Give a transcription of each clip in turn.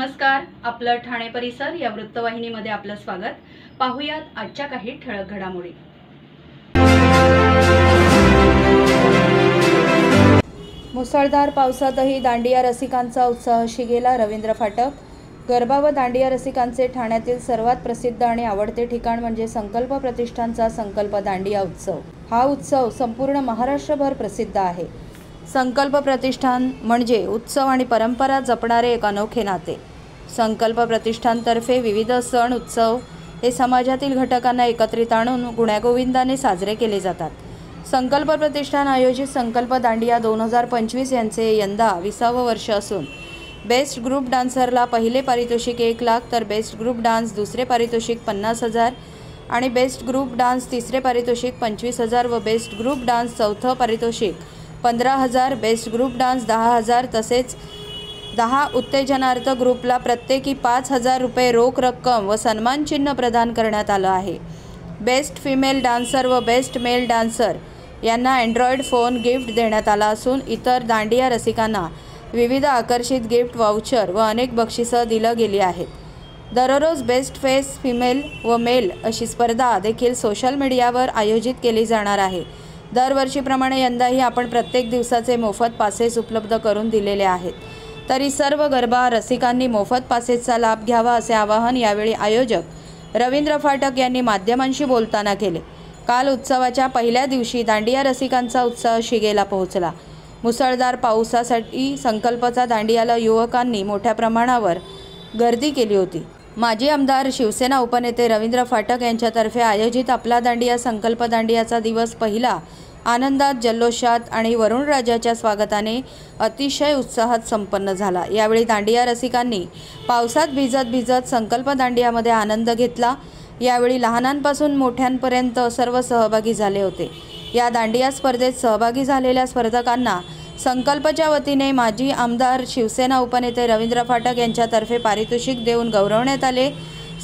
नमस्कार, आपलं ठाणे परिसर या वृत्तवाहिनीमध्ये आपलं स्वागत। पाहूयात आजच्या काही ठळक घडामोडी। मुसळधार पावसातही दांडिया रसिकांचा उत्साह शिगेला। रवींद्र फाटक। गरबा व दांडिया रसिकांचे ठाण्यातील सर्वात प्रसिद्ध आणि आवडते ठिकाण म्हणजे संकल्प प्रतिष्ठानचा संकल्प दांडिया उत्सव। हा उत्सव संपूर्ण महाराष्ट्रभर प्रसिद्ध आहे। संकल्प प्रतिष्ठान म्हणजे उत्सव आणि परंपरा जपणारे एक अनोखे नाते। संकल्प प्रतिष्ठानतर्फे विविध सण उत्सव हे समाजातील घटकांना एकत्रित आणून गुण्यागोविंदाने साजरे केले जातात। संकल्प प्रतिष्ठान आयोजित संकल्प दांडिया 2025 यांचे यंदा 20वे वर्ष असून बेस्ट ग्रुप डान्सरला पहिले पारितोषिक 1 लाख, तर बेस्ट ग्रुप डान्स दुसरे पारितोषिक 50,000 आणि बेस्ट ग्रुप डान्स तिसरे पारितोषिक 25,000 व बेस्ट ग्रुप डान्स चौथे पारितोषिक 15,000, बेस्ट ग्रुप डान्स 10,000 तसेच 10 उत्तेजनार्थ ग्रुपला प्रत्येकी 5,000 रुपये रोख रक्कम व सन्मान चिन्ह प्रदान करण्यात आलं आहे। बेस्ट फिमेल डान्सर व बेस्ट मेल डान्सर यांना अँड्रॉइड फोन गिफ्ट देण्यात आला असून इतर दांडिया रसिकांना विविध आकर्षित गिफ्ट वाउचर व अनेक बक्षिसं दिली गेली आहेत। दररोज बेस्ट फेस फिमेल व मेल अशी स्पर्धा देखील सोशल मीडियावर आयोजित केली जाणार आहे। दरवर्षीप्रमाणे यंदाही आपण प्रत्येक दिवसाचे मोफत पासेस उपलब्ध करून दिलेले आहेत। तरी सर्व गरबा रसिकांनी मोफत पासेसचा लाभ घ्यावा असे आवाहन यावेळी आयोजक रवींद्र फाटक यांनी माध्यमांशी बोलताना केले। काल उत्सवाच्या पहिल्या दिवशी दांडिया रसिकांचा उत्साह शिगेला पोहोचला। मुसळधार पावसासाठी संकल्पचा दांडियाला युवकांनी मोठ्या प्रमाणावर गर्दी केली होती। माजी आमदार शिवसेना उपनेते रवींद्र फाटक यांच्यातर्फे आयोजित आपला दांडिया संकल्प दांडियाचा दिवस पहिला आनंदात, जल्लोषात आणि वरुणराजाच्या स्वागताने अतिशय उत्साहात संपन्न झाला। यावेळी दांडिया रसिकांनी पावसात भिजत संकल्प दांडियामध्ये आनंद घेतला। यावेळी लहानांपासून मोठ्यांपर्यंत सर्व सहभागी झाले होते। या दांडिया स्पर्धेत सहभागी झालेल्या स्पर्धकांना संकल्पच्या वतीने माजी आमदार शिवसेना उपनेते रवींद्र फाटक यांच्यातर्फे पारितोषिक देऊन गौरवण्यात आले।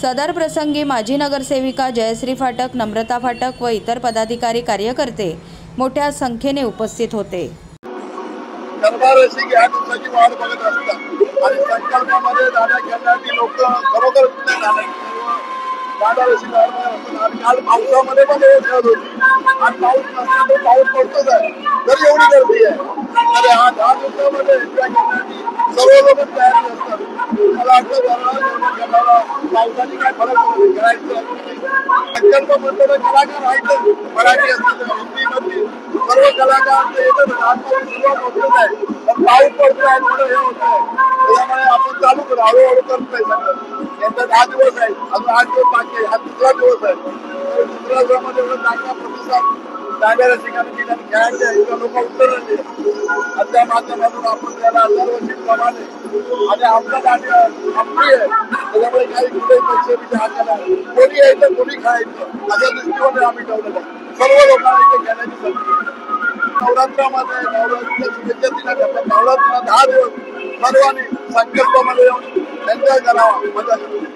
सदर प्रसंगी माजी नगरसेविका जयश्री फाटक, नम्रता फाटक व इतर पदाधिकारी कार्यकर्ते मोठ्या संख्येने उपस्थित होते। गरबा रसिक या दिवसाची वाट बघत असतात आणि संकल्पामध्ये दांडिया खेळणारी लोक खरोखर दांडिया रसिक काल पावसामध्ये पण खेळत होती आणि पाऊस नसल्यामुळे पाऊस पडतोच आहे तर एवढी गर्दी आहे। तर हा 10 दिवसामध्ये एन्जॉय करण्याची सर्व लोक तयारी असतात। मला वाटतं पावसाची काय फरक पडतो खेळायचं संकल्प म्हणतो कलाकार आहेत मराठी असतील हिंदीमधील सर्व कलाकार येतात। आजपासून सुरुवात होतच आहे पण पाऊस पडतो आहे थोडं हे होत आहे त्याच्यामुळे आपण चालू करू हळूहळू करतोय सगळं। यांचा 10 दिवस आहे अजून 8 दिवस बाकी आहे। हा दुसरा दिवस आहे तर दुसऱ्या दिवसामध्ये एवढं चांगला प्रतिसाद दांडिया रसिकांनी दिला आणि खेळायचे लोक उतरले आणि त्या माध्यमातून आपण त्याला दरवर्षीप्रमाणे आणि आपला दांडिया आपली आहे त्याच्यामुळे काही कुठेही पैसे हाताला कोणी यायचं कोणी खायचं अशा दृष्टीने आम्ही ठेवलेलं आहे। सर्व लोकांना इथे खेळण्याची संधी नवरात्रामध्ये नवरात्रीच्या शुभेच्छा दिल्या नवरात्रीला 10 दिवस सर्वांनी संकल्पामध्ये येऊन एन्जॉय करावा मजा करावी।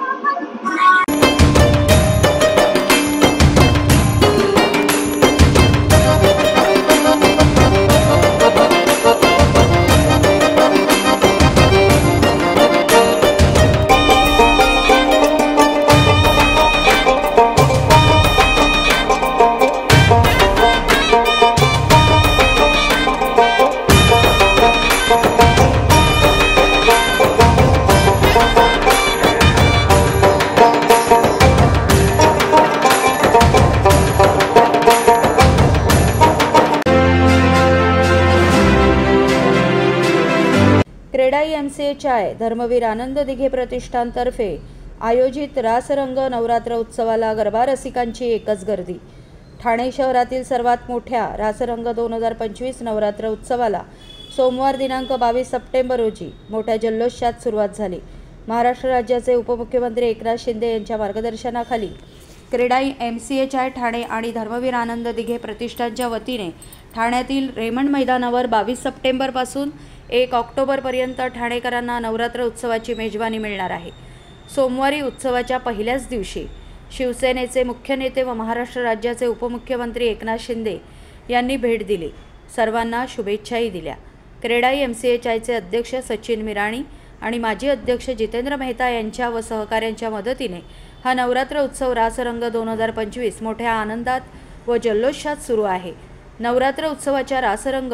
क्रेडाई MCA चाय धर्मवीर आनंद दिघे प्रतिष्ठानतर्फे आयोजित रासरंग नवरात्र उत्सवाला गरबा रसिकांची एकच गर्दी। ठाणे शहरातील सर्वात मोठ्या रासरंग 2025 नवरात्र उत्सवाला सोमवार दिनांक 22 सप्टेंबर रोजी मोठ्या जल्लोषात सुरुवात झाली। महाराष्ट्र राज्याचे उपमुख्यमंत्री एकनाथ शिंदे यांच्या मार्गदर्शनाखाली क्रेडाई MCA चाय ठाणे आणि धर्मवीर आनंद दिघे प्रतिष्ठानच्या वतीने ठाण्यातील रेमंड मैदानावर 22 सप्टेंबरपासून 1 ऑक्टोबरपर्यंत ठाणेकरांना नवरात्र उत्सवाची मेजवानी मिळणार आहे। सोमवारी उत्सवाच्या पहिल्याच दिवशी शिवसेनेचे मुख्य नेते व महाराष्ट्र राज्याचे उपमुख्यमंत्री एकनाथ शिंदे यांनी भेट दिली, सर्वांना शुभेच्छाही दिल्या। क्रेडाई MCA चायचे अध्यक्ष सचिन मिराणी, आणि माजी अध्यक्ष जितेंद्र मेहता यांच्या व सहकाऱ्यांच्या मदतीने हा नवरात्र उत्सव रासरंग 2025 मोठ्या आनंदात व जल्लोषात सुरू आहे। नवरात्र उत्सवाच्या रासरंग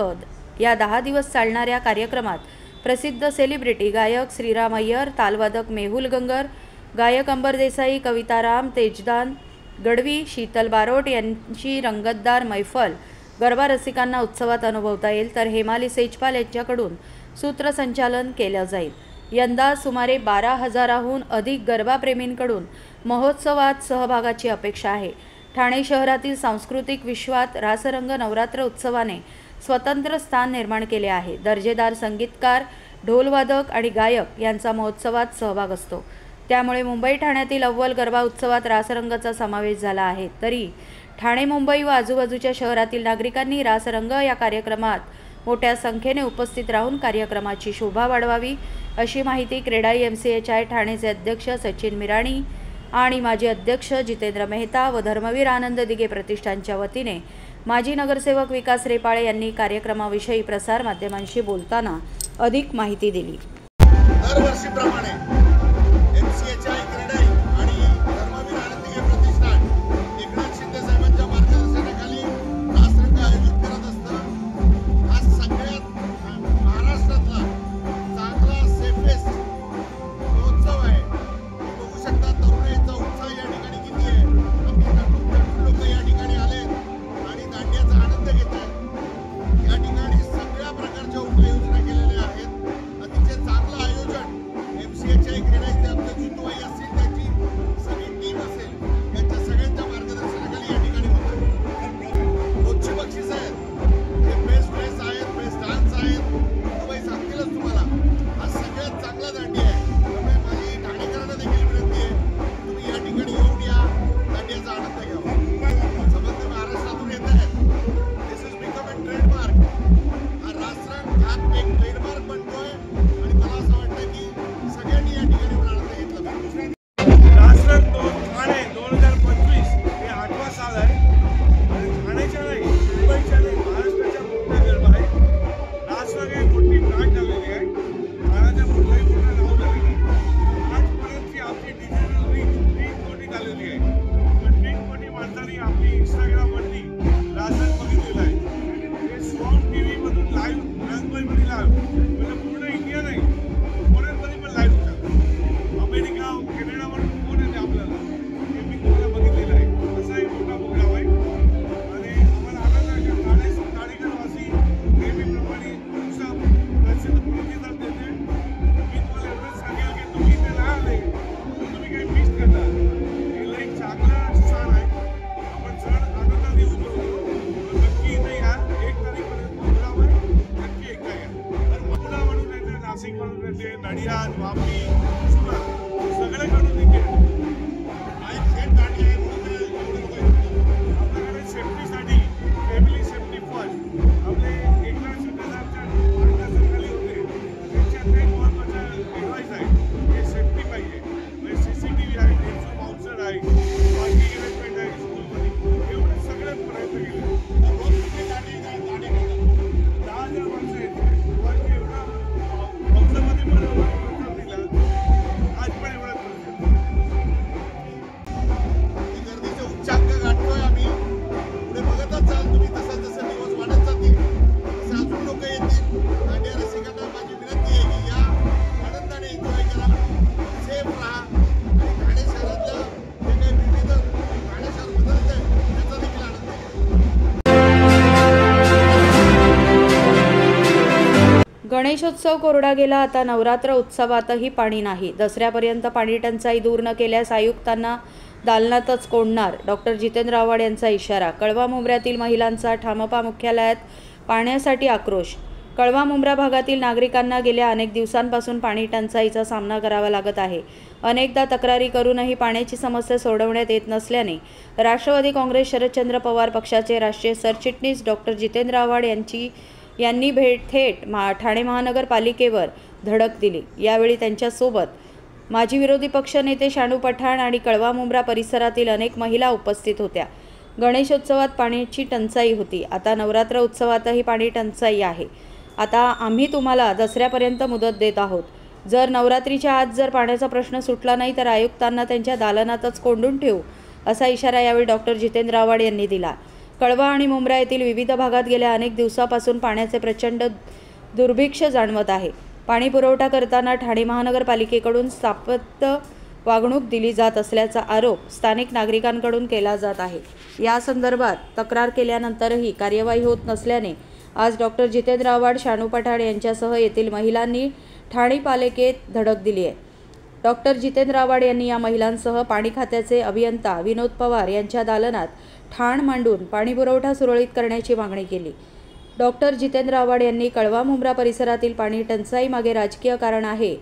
या 10 दिवस चालणाऱ्या कार्यक्रमात प्रसिद्ध सेलिब्रिटी गायक श्रीराम अय्यर, तालवादक मेहुल गंगर, गायक अंबर देसाई, कविता राम, तेजदान गडवी, शीतल बारोट यांची रंगतदार मैफल गरबा रसिकांना उत्सवात अनुभवता येईल, तर हेमाली सेजपाल यांच्याकडून सूत्रसंचालन केलं जाईल। यंदा सुमारे 12,000हून अधिक गरबा प्रेमींकडून महोत्सवात सहभागाची अपेक्षा आहे। ठाणे शहरातील सांस्कृतिक विश्वात रासरंग नवरात्र उत्सवाने स्वतंत्र स्थान निर्माण केले आहे। दर्जेदार संगीतकार, ढोलवादक आणि गायक यांचा महोत्सवात सहभाग असतो। त्यामुळे मुंबई ठाण्यातील अव्वल गरबा उत्सवात रासरंगचा समावेश झाला आहे। तरी ठाणे, मुंबई व आजूबाजूच्या शहरातील नागरिकांनी रासरंग या कार्यक्रमात मोठ्या संख्येने उपस्थित राहून कार्यक्रमाची शोभा वाढवावी, अशी माहिती क्रेडाई MCHI ठाणेचे अध्यक्ष सचिन मिराणी आणि माजी अध्यक्ष जितेंद्र मेहता व धर्मवीर आनंद दिघे प्रतिष्ठानच्या वतीने माजी नगरसेवक विकास रेपाळे यांनी कार्यक्रमाविषयी प्रसार माध्यमांशी बोलताना अधिक माहिती दिली। दरवर्षीप्रमाणे MCHI क्रेडाई आणि धर्मवीर आनंद दिघे प्रतिष्ठान एकनाथ शिंदे साहेबांच्या मार्गदर्शनाखाली रासरंग आयोजित करत असतं। हा सगळ्यात महाराष्ट्रातला चांगला सेफेस्ट महोत्सव आहे। बघू शकता तरुणाईचा उत्साह या ठिकाणी किती आहे। अगदी लोक या ठिकाणी आले आणि दांडियाचा आनंद घेत आहेत। या ठिकाणी सगळ्या प्रकारच्या उपाययोजना केलेल्या आहेत। अतिशय चांगलं आयोजन MCHI क्रेडाईचे आमचे जितूबाई असतील, त्यांची सगळी टीम असेल, यांच्या सगळ्यांच्या मार्गदर्शनाखाली या ठिकाणी होतं। रोजची बक्षीस आहेत, ते बेस्ट ड्रेस आहेत, बेस्ट डान्स आहेत, जितूबाई सांगतीलच तुम्हाला। हा सगळ्यात चांगला दांडिया आहे। त्यामुळे माझी ठाणेकरांना देखील विनंती आहे, तुम्ही या ठिकाणी येऊन या, दांडियाचा आनंद घ्यावा। संबंध महाराष्ट्रातून येत आहेत। दिस इज बिकम अ ट्रेडमार्क। हा रासरंग हा एक ट्रेडमार्क बनतोय आणि मला असं वाटतं की सगळ्यांनी या ठिकाणी येऊन आनंद घेतला पाहिजे। रासरंग ठाणे 2025 हे 8वा साल आहे आणि ठाण्याच्या नाही, मुंबईच्या नाही, महाराष्ट्राच्या मोठ्या गरबा आहे। रासरंग एक मोठी ब्रँड झालेली आहे, ठाण्याच्या कुठल्याही मोठं नाव झालेलं आहे। आजपर्यंतची आपली डिजिटल रीच 3 कोटी झालेली आहे। तर 3 कोटी माणसांनी आपली इंस्टाग्रामवरती रासरंग बघितलेलं आहे। हे सॉफ्ट TV मधून लाईव्ह, रंगमयमध्ये लाईव्ह, म्हणजे पूर्ण इंडिया नाही, फॉरेनमध्ये पण लाईव्ह होतं। अमेरिका, कॅनडावरून फोन येते आपल्याला, हे मी तुम्हाला बघितलेलं आहे। असा एक मोठा प्रोग्राम आहे आणि आम्हाला आनंद आहे की ठाणेकरवासी नेहमीप्रमाणे तुमचा प्रसिद्ध प्रतिसाद देते। मी तुम्हाला एवढंच सांगेल की तुम्ही इथे नाही आले तर तुम्ही काही मिस करणार। हे एक चांगला सण आहे, आपण सण आनंदाने उजवतो। नक्की इथे या, 1 तारीखपर्यंत प्रोग्राम आहे, नक्की एकदा या। तर पुणा म्हणून येते, नाशिक म्हणून येते, नडियाद, वापी, सुरत सगळ्याकडून इथे आपल्याकडे सेफ्टीसाठी फॅमिली सेफ्टी फर्स्ट आपले एकनाथ शिंदे साहेबच्या मार्गदर्शनाखाली होते। त्यांच्या काही महत्त्वाच्या ॲडवाईस आहे, हे सेफ्टी पाहिजे, म्हणजे CCTV आहे, डेन्सो बाउन्सर आहे, पार्किंग अरेंजमेंट आहे स्कूलमध्ये, एवढे सगळे प्रयत्न केले। 10,000 माणसं येते, बाकी एवढा पावसामध्ये पण एवढा दिला, आज पण एवढा गर्दीचे उच्चांक गाठतोय आम्ही। पुढे बघतच जाल तुम्ही, तसं जसं दिवस वाढत जातील तसं अजून लोक येतील। दांडिया रसिकांना माझी विनंती आहे की या, आनंदाने एन्जॉय करा, सेफ राहा आणि ठाणे शहरातल्या जे काही विविध ठाणे शहर बदलतंय त्याचा देखील आनंद घ्या। गणेशोत्सव कोरडा गेला, आता नवरात्र उत्सवातही पाणी नाही। दसऱ्यापर्यंत पाणी टंचाई दूर न केल्यास आयुक्तांना दालनातच कोंडणार, डॉक्टर जितेंद्र आव्हाड यांचा इशारा। कळवा मुंब्र्यातील महिलांचा ठामपा मुख्यालयात पाण्यासाठी आक्रोश। कळवा मुंब्रा भागातील नागरिकांना गेल्या अनेक दिवसांपासून पाणी टंचाईचा सामना करावा लागत आहे। अनेकदा तक्रारी करूनही पाण्याची समस्या सोडवण्यात येत नसल्याने राष्ट्रवादी काँग्रेस शरदचंद्र पवार पक्षाचे राष्ट्रीय सरचिटणीस डॉक्टर जितेंद्र आव्हाड यांनी थेट ठाणे महानगरपालिकेवर धडक दिली। यावेळी त्यांच्यासोबत माजी विरोधी पक्षनेते शानू पठाण आणि कळवा मुंब्रा परिसरातील अनेक महिला उपस्थित होत्या। गणेशोत्सवात पाण्याची टंचाई होती, आता नवरात्र उत्सवातही पाणी टंचाई आहे। आता आम्ही तुम्हाला दसऱ्यापर्यंत मुदत देत आहोत, जर नवरात्रीच्या आत जर पाण्याचा प्रश्न सुटला नाही तर आयुक्तांना त्यांच्या दालनातच कोंडून ठेवू असा इशारा यावेळी डॉक्टर जितेंद्र आव्हाड यांनी दिला. कळवा आणि मुंब्रा येथील विविध भागात गेल्या अनेक दिवसापासून पाण्याचे प्रचंड दुर्भिक्ष्य जाणवत आहे. पाणी पुरवठा करताना ठाणे महानगरपालिकेकडून सातत्य वागणूक दिली जात असल्याचा आरोप स्थानिक नागरिकांकडून केला जात आहे. या संदर्भात तक्रार केल्यानंतरही कार्यवाही होत नसल्याने आज डॉक्टर जितेंद्र आव्हाड, शानू पठाण यांच्यासह येथील महिलांनी ठाणे पालिकेत धडक दिली आहे. डॉक्टर जितेंद्र आव्हाड यांनी या महिलांसह पाणी खात्याचे अभियंता विनोद पवार यांच्या दालनात ठाण मांडून पाणी पुरवठा सुरळीत करण्याची मागणी केली. डॉक्टर जितेंद्र आव्हाड यांनी कळवा मुंब्रा परिसरातील पाणी टंचाईमागे राजकीय कारण आहे.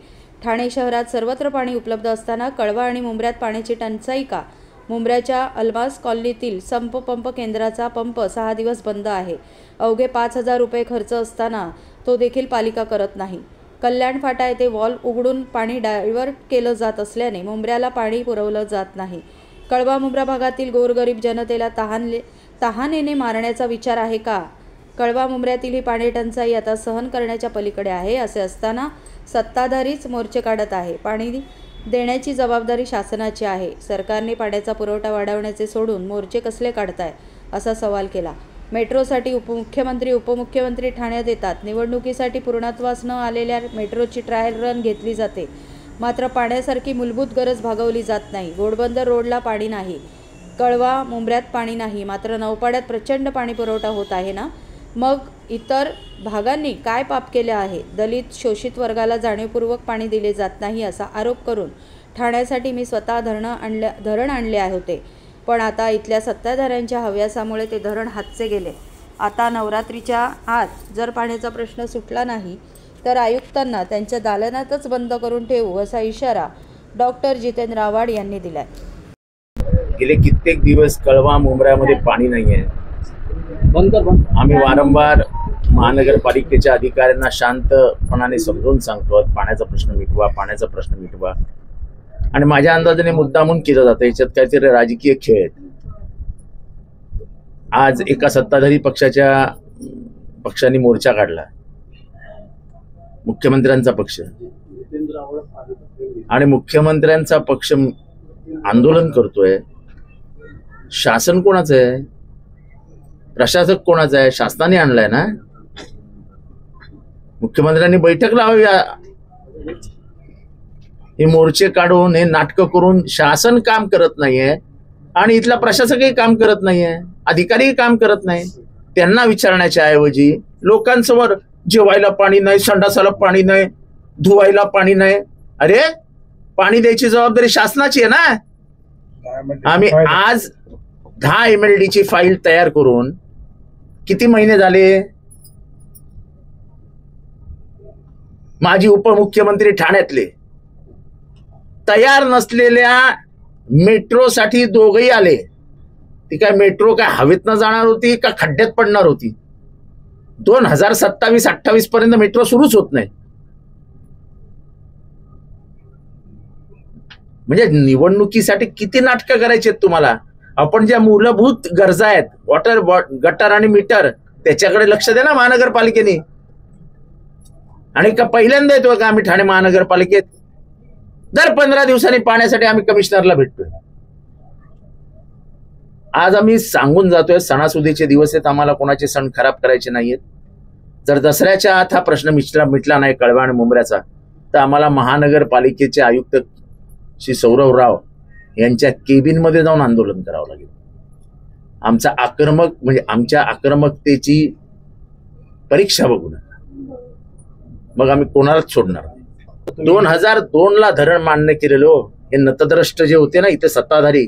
ठाणे शहरात सर्वत्र पाणी उपलब्ध असताना कळवा आणि मुंब्र्यात पाण्याची टंचाई का? मुंब्र्याच्या अल्मास कॉलनीतील पंप केंद्राचा पंप 6 दिवस बंद आहे. अवघे 5,000 रुपये खर्च असताना तो देखील पालिका करत नाही. कल्याण फाटा येथे वॉल्व उघडून पाणी डायव्हर्ट केलं जात असल्याने मुंब्र्याला पाणी पुरवलं जात नाही. कळवा मुंब्रा भागातील गोरगरीब जनतेला तहानेने मारण्याचा विचार आहे का? कळवा मुंब्र्यातील ही पाणी टंचाई आता सहन करण्याच्या पलीकडे आहे. असे असताना सत्ताधारीच मोर्चे काढत आहे. पाणी देण्याची जबाबदारी शासनाची आहे. सरकारने पाण्याचा पुरवठा वाढवण्याचे सोडून मोर्चे कसले काढताय असा सवाल केला. मेट्रोसाठी उपमुख्यमंत्री ठाण्यात येतात. निवडणुकीसाठी पूर्णत्वास न आलेल्या मेट्रोची ट्रायल रन घेतली जाते, मात्र पाण्यासारखी मूलभूत गरज भागवली जात नाही. घोडबंदर रोडला पाणी नाही, कळवा मुंब्र्यात पाणी नाही, मात्र नौपाड्यात प्रचंड पाणी पुरवठा होत आहे ना. मग इतर भागांनी काय पाप केले आहे? दलित शोषित वर्गाला जाणीवपूर्वक पाणी दिले जात नाही असा आरोप करून ठाण्यासाठी मी स्वतः धरण आणले होते, पण आता इथल्या सत्ताधाऱ्यांच्या हव्यासामुळे ते धरण हातचे गेले. आता नवरात्रीच्या आत जर पाण्याचा प्रश्न सुटला नाही तर आयुक्तांना त्यांच्या दालनातच बंद करून ठेवू असा इशारा डॉक्टर जितेंद्र आव्हाड यांनी दिलाय. गेले कित्येक दिवस कळवा मुंब्र्यामध्ये पाणी नाही आहे. आम्ही वारंवार महानगरपालिकेच्या अधिकाऱ्यांना शांतपणाने समजून सांगतो, पाण्याचा प्रश्न मिटवा, पाण्याचा प्रश्न मिटवा. आणि माझ्या अंदाजाने मुद्दामून केलं जातं. याच्यात काहीतरी राजकीय खेळ आहेत. आज एका सत्ताधारी पक्षाने मोर्चा काढला, मुख्यमंत्र्यांचा पक्ष, आणि मुख्यमंत्र्यांचा पक्ष आंदोलन करतोय. शासन कोणाचं आहे? प्रशासक कोणाचा आहे? शासनाने आणलाय ना. मुख्यमंत्र्यांनी बैठक लावावी. हे मोर्चे काढून, हे नाटकं करून शासन काम करत नाहीये आणि इथला प्रशासकही काम करत नाहीये, अधिकारीही काम करत नाही. त्यांना विचारण्याच्या ऐवजी लोकांसमोर जेवायला पाणी नाही, संडासाला पाणी नाही, धुवायला पाणी नाही. अरे, पाणी द्यायची जबाबदारी शासनाची आहे ना. आम्ही आज 10 MLD ची फाईल तयार करून किती महिने झाले? माजी उपमुख्यमंत्री ठाण्यातले तयार नसलेल्या मेट्रोसाठी दोघही आले. ती काय मेट्रो काय हवेतनं जाणार होती का खड्ड्यात पडणार होती? 2027-28 पर्यंत मेट्रो सुरूच होत नाही. म्हणजे निवडणुकीसाठी किती नाटकं करायची आहेत तुम्हाला? आपण ज्या मूलभूत गरजा आहेत, वॉटर, गटर आणि मीटर, त्याच्याकडे लक्ष द्या ना महानगरपालिकेने. आणि का पहिल्यांदा येतो का आम्ही ठाणे महानगरपालिकेत? दर 15 दिवसांनी पाण्यासाठी आम्ही कमिशनरला भेटतोय. आज आम्ही सांगून जातोय, सणासुदीचे दिवस आहेत, आम्हाला कोणाचे सण खराब करायचे नाहीयेत. जर दसऱ्याच्या आत हा प्रश्न मिटला नाही कळवा आणि मुंब्र्याचा, तर आम्हाला महानगरपालिकेचे आयुक्त श्री सौरव राव यांच्या केबिनमध्ये जाऊन आंदोलन करावं लागेल. आमच्या आक्रमकतेची परीक्षा बघू नका, मग आम्ही कोणालाच सोडणार नाही. 2002ला धरण मान्य केलेलो. हे नतद्रष्ट जे होते ना इथे सत्ताधारी,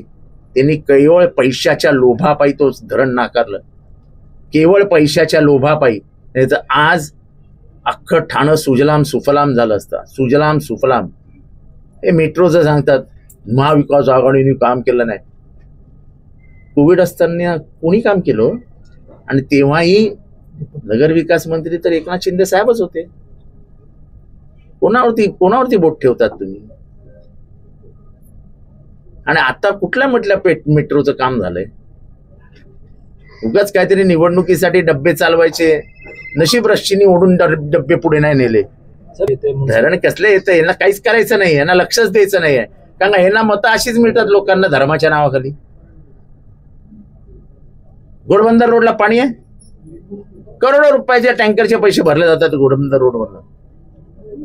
त्यांनी केवळ पैशाच्या लोभापायी तो धरण नाकारलं. केवळ पैशाच्या लोभापायी. नाही तर आज अख्खं ठाणं सुजलाम सुफलाम झालं असतं. सुजलाम सुफलाम. हे मेट्रोचं सांगतात महाविकास आघाडीने काम केलं नाही. कोविड असताना कोणी काम केलं? आणि तेव्हाही नगरविकास मंत्री तर एकनाथ शिंदे साहेबच होते. कोणावरती बोट ठेवतात तुम्ही? आणि आता कुठल्या म्हटल्या मेट्रोचं काम झालंय? उगाच काहीतरी निवडणुकीसाठी डब्बे चालवायचे. नशीब रश्मीने ओढून डब्बे पुढे नाही नेले. धरण कसले येतं, यांना काहीच करायचं नाही, यांना लक्षच द्यायचं नाहीये. कारण का यांना मतं अशीच मिळतात लोकांना धर्माच्या नावाखाली. घोडबंदर रोडला पाणी आहे, करोडो रुपयाच्या टँकरचे पैसे भरले जातात घोडबंदर रोडवरनं.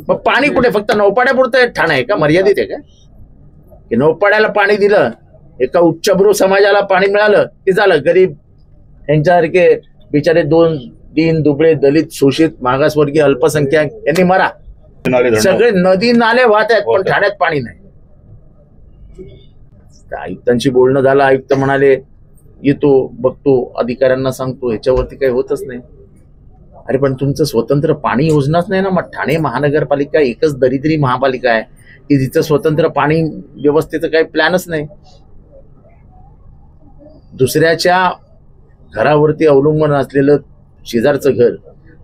मग पाणी कुठे? फक्त नौपाड्यापुरतं ठाणं आहे का? मर्यादित आहे का? की नौपाड्याला पाणी दिलं, एका उच्चभ्रू समाजाला पाणी मिळालं की झालं. गरीब यांच्यासारखे बिचारे दोन दीन दुबळे दलित शोषित मागासवर्गीय अल्पसंख्याक यांनी मरा. सगळे नदी नाले वाहत आहेत पण ठाण्यात पाणी नाही. आयुक्तांशी बोलणं झालं, आयुक्त म्हणाले येतो बघतो अधिकाऱ्यांना सांगतो, ह्याच्यावरती काही होतच नाही. अरे पण तुमचं स्वतंत्र पाणी योजनाच नाही ना. मग ठाणे महानगरपालिका एकच दरिद्री महापालिका आहे की जिचं स्वतंत्र पाणी व्यवस्थेचं काही प्लॅनच नाही. दुसऱ्याच्या घरावरती अवलंबून असलेलं शेजारचं घर,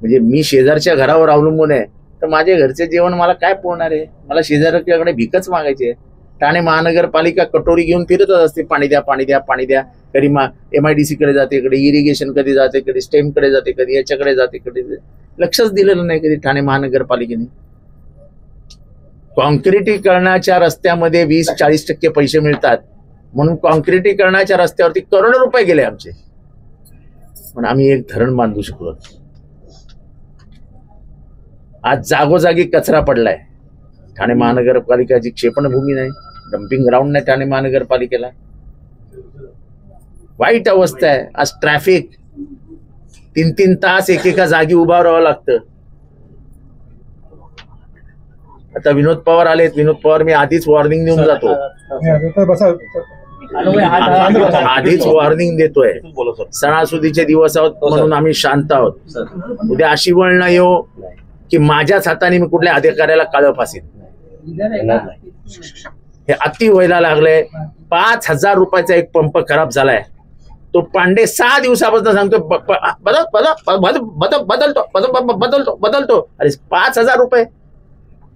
म्हणजे मी शेजारच्या घरावर अवलंबून आहे तर माझ्या घरचे जेवण मला काय पुरणार आहे? मला शेजारच्याकडे भीकच मागायची आहे. ठाणे महानगरपालिका कटोरी घेऊन फिरतच असते, पाणी द्या पाणी द्या पाणी द्या. कधी MIDC कडे जाते, कधी इरिगेशन कडे जाते, कधी स्टेम कडे जाते, कधी याच्याकडे जाते, कधी लक्षच दिलेलं नाही कधी ठाणे महानगरपालिकेने. कॉन्क्रिटीकरणाच्या रस्त्यामध्ये 20-40% पैसे मिळतात म्हणून कॉन्क्रिटीकरणाच्या रस्त्यावरती करोडो रुपये गेले आमचे, पण आम्ही एक धरण बांधू शकलो. आज जागोजागी कचरा पडलाय. ठाणे महानगरपालिकाची क्षेपणभूमी नाही, डम्पिंग ग्राउंड नाही ठाणे महानगरपालिकेला. वाईट अवस्था आहे. आज ट्रॅफिक 3-3 तास एकेका जागी उभा राहावं लागतं. आता विनोद पवार आलेत. विनोद पवार मी आधीच वॉर्निंग देऊन जातो, आधीच वॉर्निंग देतोय. सणासुदीचे दिवस आहोत म्हणून आम्ही शांत आहोत. उद्या अशी वेळ नाही हो की माझ्याच हाताने मी कुठल्या अधिकाऱ्याला काळं फासेन. हे अति व्हायला लागलंय. 5,000 रुपयाचा एक पंप खराब झालाय. तो पांडे 6 दिवसापासून सांगतो बदलतो. अरे 5,000 रुपये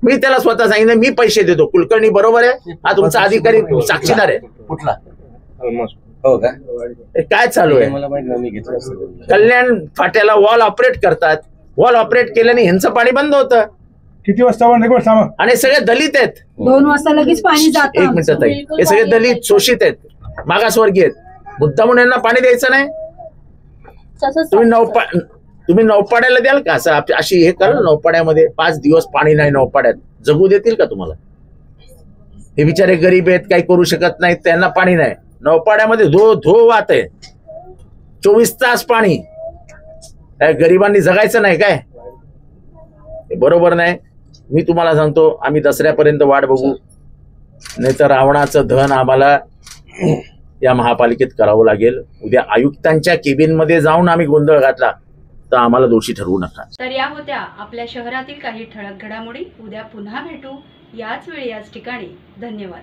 मी त्याला स्वतः सांगितलं मी पैसे देतो. कुलकर्णी बरोबर आहे, हा तुमचा अधिकारी साक्षीदार आहे. कुठला हो का? काय चालू आहे? कल्याण फाट्याला वॉल ऑपरेट करतात. वॉल ऑपरेट केल्याने ह्यांचं पाणी बंद होतं. किती वाजता आणि सगळे दलित आहेत. 2 वाजता लगेच पाणी जातं. एक मिनिट ताई, हे सगळे दलित शोषित आहेत, मागासवर्गीय आहेत. मुद्दा म्हणून यांना पाणी द्यायचं नाही. तुम्ही नौपाड्याला द्याल का? असं अशी हे करा नौपाड्यामध्ये 5 दिवस पाणी नाही, नौपाड्यात जगू देतील का तुम्हाला? हे बिचारे गरीब आहेत, काही करू शकत नाहीत, त्यांना पाणी नाही. नौपाड्यामध्ये धो वाहत आहे, 24 तास पाणी. काय गरिबांनी जगायचं नाही काय? हे बरोबर नाही. मी तुम्हाला सांगतो आम्ही दसऱ्यापर्यंत वाट बघू, नाही तर रावणाचं धन आम्हाला या महापालिकेत करावं लागेल. उद्या आयुक्तांच्या केबिन मध्ये जाऊन आम्ही गोंधळ घातला तर आम्हाला दोषी ठरवू नका. तर या होत्या आपल्या शहरातील काही ठळक घडामोडी. उद्या पुन्हा भेटू याच वेळी याच ठिकाणी. धन्यवाद.